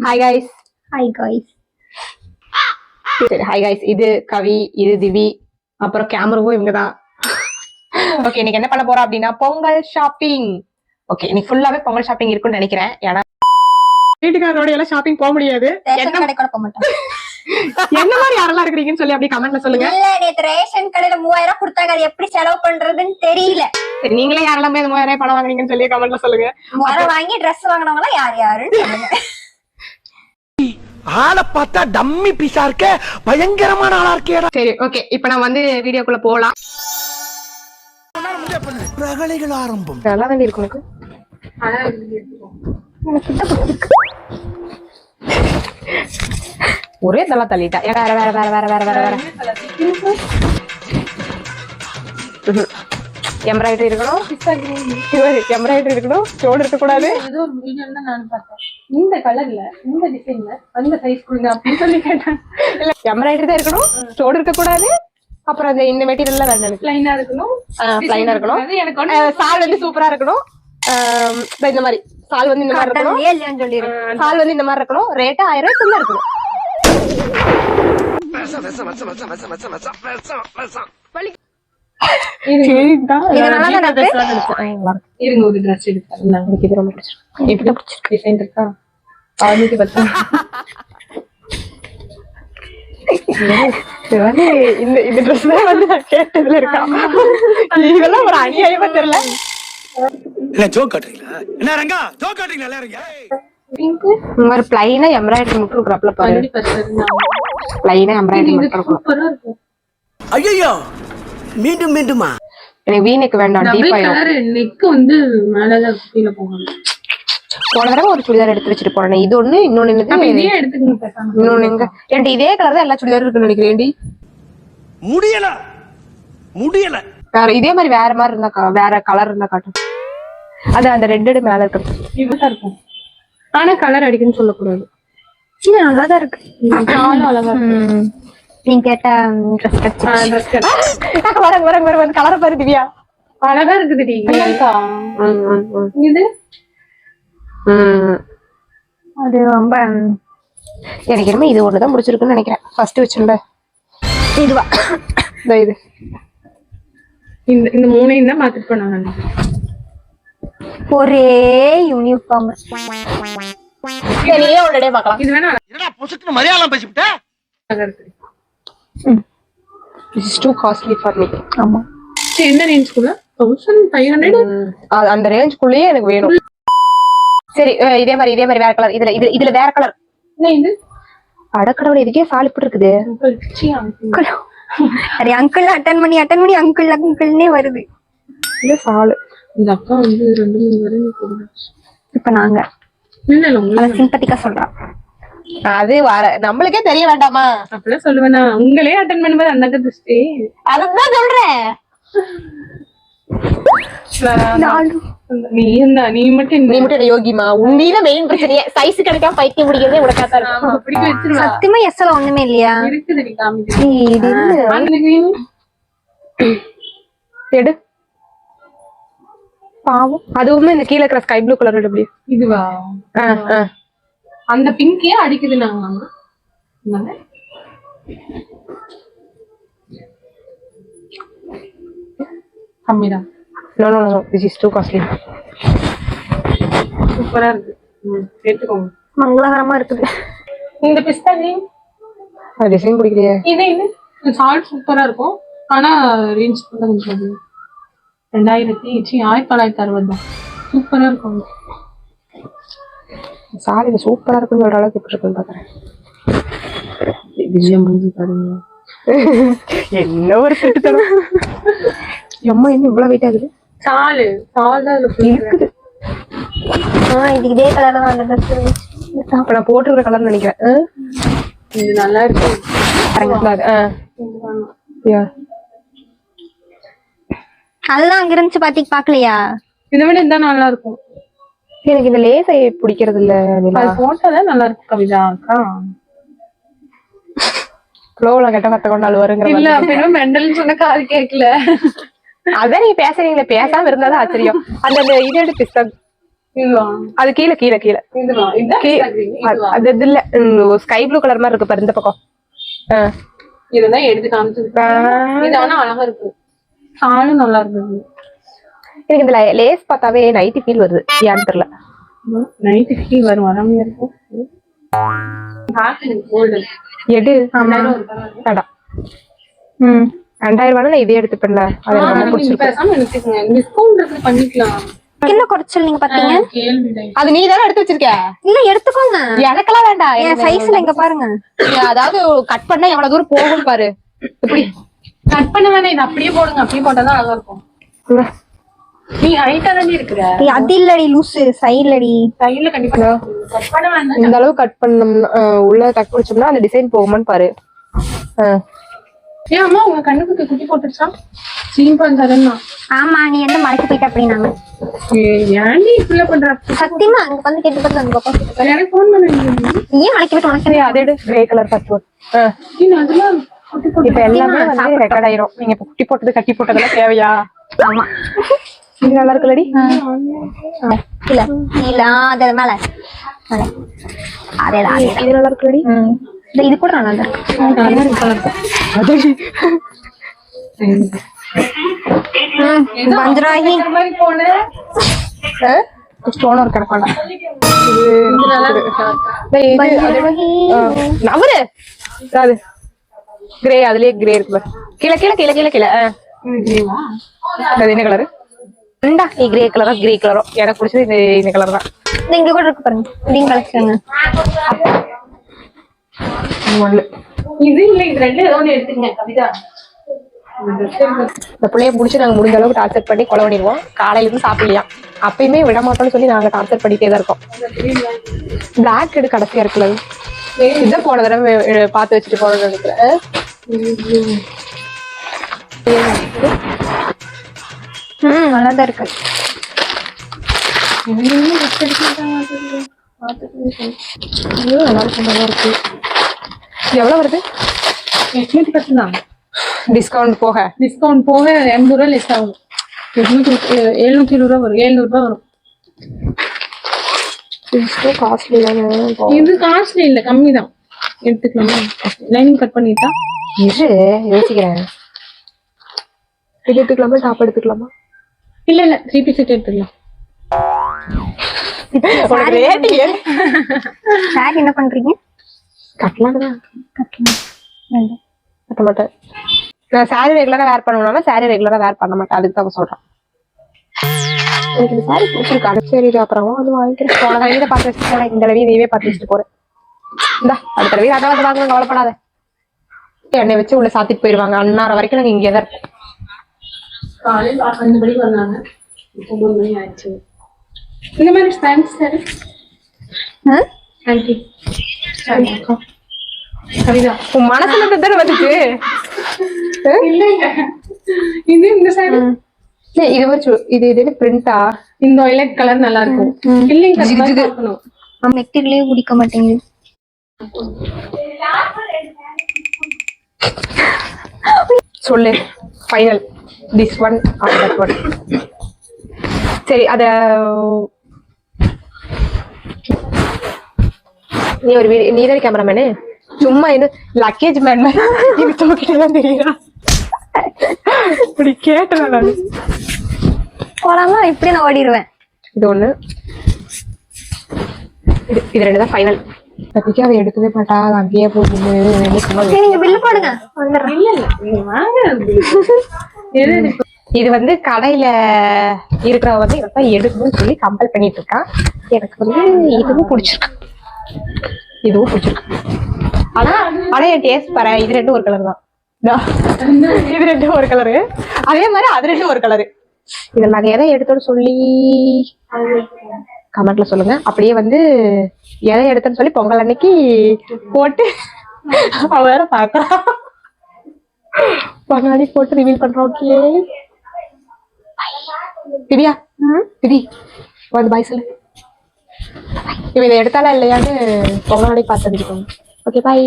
Hi guys. Hi guys. சரி hi guys. இது கவி, இது திவி, அப்புறம் கேமராவும் இவங்க தான். ஓகே, இன்னைக்கு என்ன பண்ண போறோம் அப்படின்னா பொங்கல் ஷாப்பிங். ஓகே, இன்னைக்கு ஃபுல்லாவே பொங்கல் ஷாப்பிங் இருக்குன்னு நினைக்கிறேன். ஏன்னா வீட்டுக்காரோட எல்லாம் ஷாப்பிங் போக முடியாது. ரேஷன் கடை கூட போக மாட்டோம். என்ன மாதிரி யாரெல்லாம் இருக்கிறீங்கன்னு சொல்லி அப்படி கமெண்ட்ல சொல்லுங்க. இல்ல, நேத்து ரேஷன் கடையில 3000 கொடுத்தாங்க, அது எப்படி செலவு பண்றதுன்னு தெரியல. சரி, நீங்களே யாரெல்லாம் போய் 3000 பணம் வாங்குனீங்கன்னு சொல்லி கமெண்ட்ல சொல்லுங்க. 3000 வாங்கி ட்ரெஸ் வாங்கினவங்க யார் யாருன்னு சொல்லுங்க. ஆளை பார்த்தா டம்மி பீஸா இருக்க, பயங்கரமான ஆளா இருக்கேடா. சரி ஓகே, இப்போ நான் வந்து வீடியோக்குள்ள போலாம். ரகளைகள் ஆரம்பம். நல்லா தான் இருக்கு உனக்கு. ஒரே தலை தள்ளிட்டா. வேற வேற வேற வேற வேற வேற வேற எம்ப்ராய்டரி இருக்கணும், எம்ப்ராய்டரி இருக்கணும், ஸ்டோன் இருக்க கூடாது. ஏதோ ஒரு வீடியோல நான் பார்த்தேன், இந்த கலர்ல இந்த டிசைன்ல அந்த சைஸ் கொடுங்க அப்படின்னு சொல்லி கேட்டேன். இல்ல, எம்ப்ராய்டரி தான் இருக்கணும், ஸ்டோன் இருக்க கூடாது. அப்புறம் இந்த மெட்டீரியல்ல வேண்டாம், எனக்கு பிளைனா இருக்கணும். பிளைனா இருக்கணும். எனக்கு வந்து சால் வந்து சூப்பரா இருக்கணும். இந்த மாதிரி சால் வந்து இந்த மாதிரி இருக்கணும். சால் வந்து இந்த மாதிரி இருக்கணும். ரேட் 1000 ரூபாய் இருக்கணும். இருங்க, ஒரு ட்ரெஸ் எடுத்தேன். இது ரொம்ப பிடிச்சிருக்கு. எப்படி பிடிச்சிருக்கு? டிசைன் இருக்கா? 610. இந்த ட்ரெஸ் தான் வந்து நான் கேட்டதுல இருக்கா. இதெல்லாம் ஒரு அநியாயமா தெரியல. என்ன ஜோக் காட்டுறீங்களா? என்ன ரங்கா ஜோக் காட்டுறீங்களா எல்லாரும்? பிங்க் ஒரு பிளைனா எம்ப்ராய்டரி மட்டும் இருக்கிறப்பல பாரு. பிளைனா எம்ப்ராய்டரி மட்டும் இருக்கும். சூப்பரா இருக்கும். ஐயோ, மீண்டும் மீண்டுமா? எனக்கு வீனெக் வேண்டாம், டீப் ஆயிடும். கலர் நெக் வந்து மேல கீழ போகணும். போன தடவை ஒரு சுடிதார் எடுத்து வச்சுட்டு போறேன். இது ஒண்ணு, இன்னொன்னு இதே எடுத்துக்கணும் பேசாம. இன்னொன்னு எங்க என்கிட்ட இதே கலர் தான் எல்லா சுடிதாரும் இருக்குன்னு நினைக்கிறேன். முடியல முடியல. வேற இதே மாதிரி வேற மாதிரி இருந்தா, வேற கலர் இருந்தா காட்டும். அது அந்த ரெட் மேல இருக்கு. இப்பதான் இருக்கும். ஆனா கலர் அடிக்குன்னு சொல்லக்கூடாது. நல்லாதான் இருக்கு. நானும் அழகா இருக்கு. நீங்க கேட்ட ட்ரெஸ் வரங்க கலரை பாரு திவ்யா. அழகா இருக்குதுடி. இது அது ரொம்ப எனக்கு என்னமோ இது ஒண்ணுதான் முடிச்சிருக்குன்னு நினைக்கிறேன். ஃபர்ஸ்ட் வச்சிருந்த இதுவா இது இந்த மூணையும் தான் மாத்திட்டு போனாங்க. ஒரே யூனிஃபார்ம். நீயே உடனே பார்க்கலாம். இது வேணா என்னடா பொசுக்குன்னு மரியாதை பேசிவிட்ட? அழகா இருக்கு. This is too costly for me. ஆமா. என்ன ரேஞ்ச்க்குள்ள? 1500. அந்த ரேஞ்ச்க்குள்ளேயே எனக்கு வேணும். சரி, இதே மாதிரி வேற கலர். இதுல வேற கலர். என்ன இது? அடக்கடவுளே, இதுக்கே சால் இப்படி இருக்குது. சரி, அங்கிள் அட்டன் பண்ணி அங்கிள்னே வருது. இது சால். இந்த அக்கா வந்து 2-3 வரை போடுறாங்க. இப்ப நாங்க இல்ல சிம்பத்திக்கா சொல்றா. அது நம்மளுக்கே தெரிய வேண்டாமா? அப்படிலாம் சொல்லுவேனா? உங்களே அட்டன் பண்ணும்போது அந்த திருஷ்டி. அதுதான் சொல்றேன். நீ மட்டும் யோகிமா, உண்மையில மெயின் பிரச்சனையே சைஸ் கிடைக்காம பைத்தியம் முடிக்கிறதே உனக்காதான் இருக்கும். சத்தியமா எஸ்ல ஒண்ணுமே இல்லையா? இருக்குதுடி, எடு பாவம். அதுவுமே இந்த கீழே இருக்கிற ஸ்கை ப்ளூ கலர் எப்படி? இதுவா? அந்த பிங்கே அடிக்குது. நாங்க கம்மிதான். No, this is too costly. சூப்பரா இருக்கு. எடுத்துக்கோங்க. மங்களகரமா இருக்குது. இந்த பிஸ்தா கிரீன் டிசைன் பிடிக்கலையே. இது சால்ட் சூப்பரா இருக்கும். ஆனா ரேஞ்ச் கொஞ்சம் 1960 தான். சூப்பரா இருக்கும். சால் இது சூப்பரா இருக்குன்னு சொல்ற அளவுக்கு எப்படி இருக்குன்னு பாக்குறேன். என்ன ஒரு திட்டுத்தனம். அம்மா என்ன இவ்வளவு வெயிட் ஆகுது? சால் தான் இருக்குது. இது இதே கலர்ல தான் அந்த ட்ரெஸ் இருந்துச்சு. அப்ப நான் போட்டுருக்கிற கலர் நினைக்கிறேன். இது நல்லா இருக்கு. அதெல்லாம் அங்க இருந்துச்சு, பாக்கலையா? இதை விட இருந்தா நல்லா இருக்கும். எனக்கு இந்த லேசை பிடிக்கிறது இல்ல. போட்டோதான் நல்லா இருக்கு கவிதா அக்கா. ஃப்ளோல கெட்ட கத்த கொண்டாள் வருங்கிற இல்ல. அப்ப மெண்டல் சொன்ன காது கேட்கல. அதான் நீங்க பேசுறீங்களே, பேசாம இருந்தாதான் ஆச்சரியம். அந்த இது எடுத்து இதுவா அது கீழே கீழே கீழே இதுவா இதான் இதுவா அது இது இல்ல ஸ்கை ப்ளூ கலர் மாதிரி இருக்கு பாரு இந்த பக்கம் இதுதான் எடுத்து காமிச்சிருக்கேன். இது ஆனா அழகா இருக்கு. சாலும் நல்லா இருக்குது. எனக்கு இந்த லேஸ் பார்த்தாவே நைட்டி ஃபீல் வருது ஏன்னு தெரியல. நைட்டு ஃபீல் வரும் வராம இருக்கும். கோல்டன் எடு வேண்டாம். 2000 ரூபாய் இதே எடுத்துப்பேன்ல அது எனக்கு ரொம்ப பிடிச்சிருக்கு. டிஸ்கவுண்ட் இருக்கு பண்ணிக்கலாம். என்ன குறைச்சல் நீங்க பாத்தீங்க? அது நீ தானே எடுத்து வச்சிருக்க. இல்ல எடுத்துக்கோங்க. எனக்கெல்லாம் வேண்டாம். என் சைஸ்ல இங்க பாருங்க. அதாவது கட் பண்ணா எவ்வளவு தூரம் போகும் பாரு. இப்படி கட் பண்ண வேணாம். இது அப்படியே போடுங்க. அப்படியே போட்டாதான் அழகா இருக்கும். நீ ஹைட்டா தானே இருக்கிற. அது இல்லடி லூசு சைடுலடி. சைடுல கண்டிப்பா கட் பண்ண வேண்டாம். இந்த அளவு கட் பண்ணோம்னா உள்ள டக் பிடிச்சோம்னா அந்த டிசைன் போகுமான்னு பாரு. ஏன் அம்மா உங்க கண்ணுக்கு குட்டி போட்டுருச்சா? சீம்பான் தரேன்னா. ஆமா நீ என்ன மலைக்கு போயிட்ட அப்படின்னாங்க. ஏன்டி இப்படி பண்ற? சத்தியமா அங்க வந்து கேட்டு பார்த்து அந்த பக்கம் எனக்கு போன் பண்ண ஏன் மலைக்கு போயிட்டு உனக்கு அதே கிரே கலர் பாஸ்போர்ட். அதெல்லாம் இப்ப எல்லாமே வந்து ரெக்கார்ட் ஆயிரும். நீங்க இப்ப குட்டி போட்டது கட்டி போட்டதெல்லாம் தேவையா? ஆமா இது நல்லா இருக்குல்லடி. இல்ல இல்ல அது மேல அதேதான் இது நல்லா இருக்குல்லடி. இது கூட நல்லா இருக்கு. பஞ்சராகி மாதிரி போன ஸ்டோன் ஒரு கிடப்பாண்டா. நவரு அது கிரே அதுலயே கிரே இருக்கு பாரு. கீழே கீழே கீழே கீழே கீழே அது என்ன கலரு? கிரே கலரா கிரே கலரோ எனக்கு பிடிச்சது இந்த கலர் தான். இங்க கூட இருக்கு பாருங்க. இதையும் கலெக்ஷன் இது இல்ல இது ரெண்டு ஏதோ ஒண்ணு எடுத்துங்க கவிதா. இந்த பிள்ளைய முடிச்சு நாங்க முடிஞ்ச அளவுக்கு டார்ச்சர் பண்ணி கொலை பண்ணிடுவோம். காலையில இருந்து சாப்பிடலையா அப்பயுமே விட மாட்டோம்னு சொல்லி நாங்க டார்ச்சர் பண்ணிட்டே தான் இருக்கோம். பிளாக் எடு கடைசியா இருக்குல்ல இதான் போன தடவை பார்த்து வச்சுட்டு போனோம்னு நினைக்கிறேன். நல்லாதான் இருக்கு. நல்லா இருக்கு. எவ்வளவு வருது? 810 தான். டிஸ்கவுண்ட் போக டிஸ்கவுண்ட் போக 80 ரூபாய் லெஸ் ஆகும். 720 ரூபாய் வரும். 700 ரூபாய் வரும். காஸ்ட்லி தானே. இது காஸ்ட்லி இல்ல கம்மி தான். எடுத்துக்கலாமா? லைனிங் கட் பண்ணிட்டா யோசிக்கிறேன். இது எடுத்துக்கலாமா டாப் எடுத்துக்கலாமா? இல்ல இல்ல 3 பீஸ் செட் எடுத்துக்கலாம். சாரி என்ன பண்றீங்க? கட்ட மாட்டேன். நான் சாரி ரெகுலரா வேர் பண்ணுவேன்னா சாரி ரெகுலரா வேர் பண்ண மாட்டேன். அதுக்கு தான் சொல்றேன். எனக்கு இந்த சாரி பிடிச்சிருக்காரு. சரி அப்புறம் வந்து வாங்கிக்கிறேன். போன தடவை பார்த்து வச்சுட்டு போனேன். இந்த தடவை இதையே பார்த்து வச்சுட்டு போறேன். இந்தா அடுத்த தடவை அதான் வந்து வாங்க கவலைப்படாத. எண்ணெய் வச்சு உள்ள சாத்திட்டு போயிருவாங்க. அன்னார வரைக்கும் நாங்க இங்கே தான் இருப்போம். காலையில் 5 மணிக்கு வந்தாங்க. 9 மணி ஆயிடுச்சு. இந்த மாதிரி ஸ்டாண்ட்ஸ் சார் ஆண்டி கவிதா உன் மனசுல இருந்து தானே வந்துச்சு. இல்ல இல்ல இது இந்த சைடு இது ஒரு இது பிரிண்டா? இந்த வயலட் கலர் நல்லா இருக்கும். இல்லைங்க இருக்கணும். மெட்டீரியலே பிடிக்க மாட்டேங்குது. சொல்லு final this one or that one. சரி அத நீ ஒரு வீடியோ நீ தான் கேமராமேனு சும்மா இன்னும் லக்கேஜ் மேன் இது தூக்கிட்டு தெரியுதா? இப்படி கேட்டேன் நான். போலாமா? இப்படி நான் ஓடிடுவேன். இது ஒண்ணு இது ரெண்டு தான் ஃபைனல். பத்திக்கு அவ எடுக்கவே மாட்டா. அது அங்கேயே போகுது. நீங்க பில்லு போடுங்க. இல்ல இல்ல நீங்க வாங்க. இது வந்து கடையில இருக்கிறவ வந்து இதான் எடுக்கணும்னு சொல்லி கம்பல் பண்ணிட்டு இருக்கான். எனக்கு வந்து இதுவும் பிடிச்சிருக்கு. இதுவும் பிடிச்சிருக்கு. ஆனா என் டேஸ்ட் பாரு. இது ரெண்டும் ஒரு கலர் தான். இது ரெண்டும் ஒரு கலரு. அதே மாதிரி அது ரெண்டும் ஒரு கலரு. இதில் நாங்க எதை எடுத்தோன்னு சொல்லி கமெண்ட்ல சொல்லுங்க. அப்படியே வந்து எதை எடுத்தோன்னு சொல்லி பொங்கல் அன்னைக்கு போட்டு அவ வேற பாக்கலாம். பொங்கல் அன்னைக்கு போட்டு ரிவீல் பண்றோம். ஓகே திவ்யா திவி வந்து பாய் சொல்லு. இவ இதை எடுத்தாலா இல்லையான்னு பொங்கல் அன்னைக்கு பார்த்து தெரிஞ்சுக்கோங்க. Okay bye.